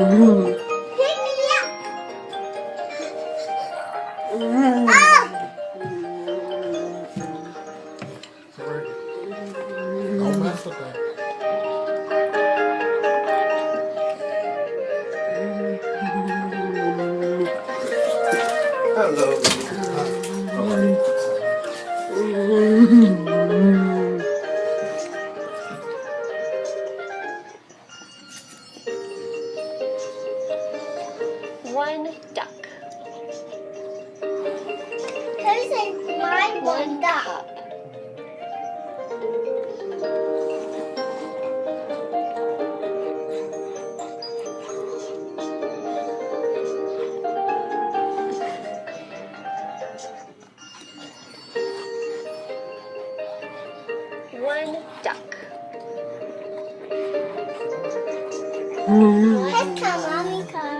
me up. Oh! Sorry. Don't mess with that. Hello. One duck. Who's my one duck? Cup. One duck. Let's come, mommy car.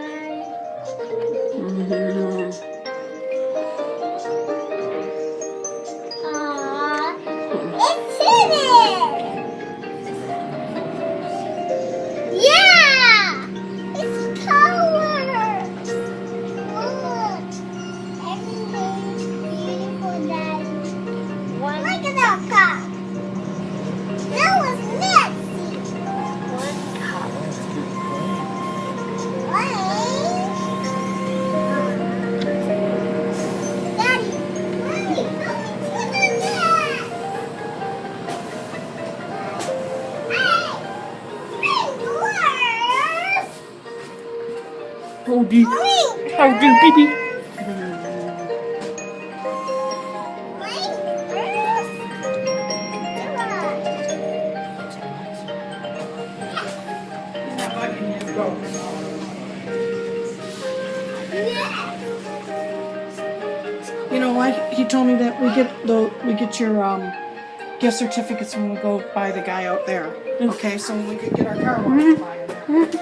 Aww, it's hidden. Yeah, it's colors. Look, everything's beautiful, Daddy. One Look at that car. That was messy. one cup. Daddy, Mommy, help me put on that. Hey, Howdy. fingers. Howdy, baby. You know what? He told me that we get your gift certificates when we go buy the guy out there. Okay, so we could get our car washed by him there.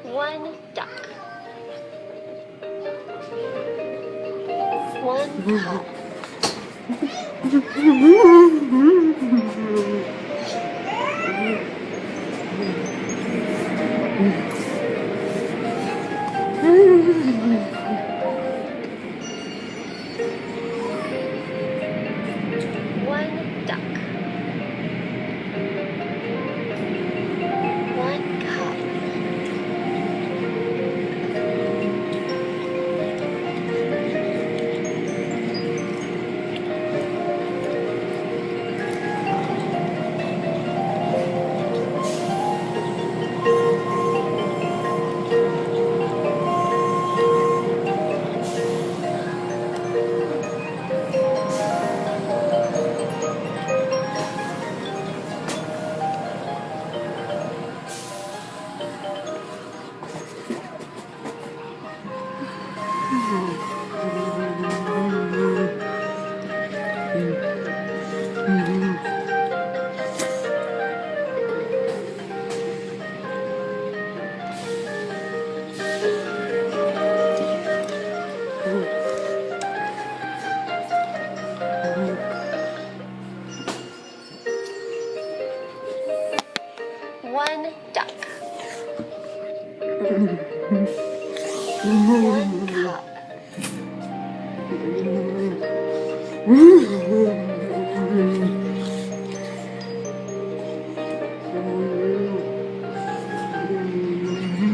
One duck. One cup. One duck. One cup. One duck. One cup.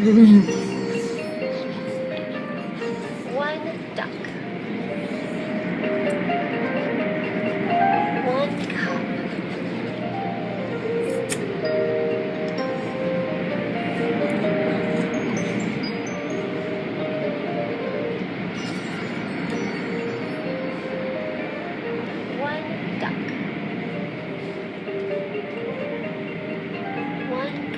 Mm-hmm.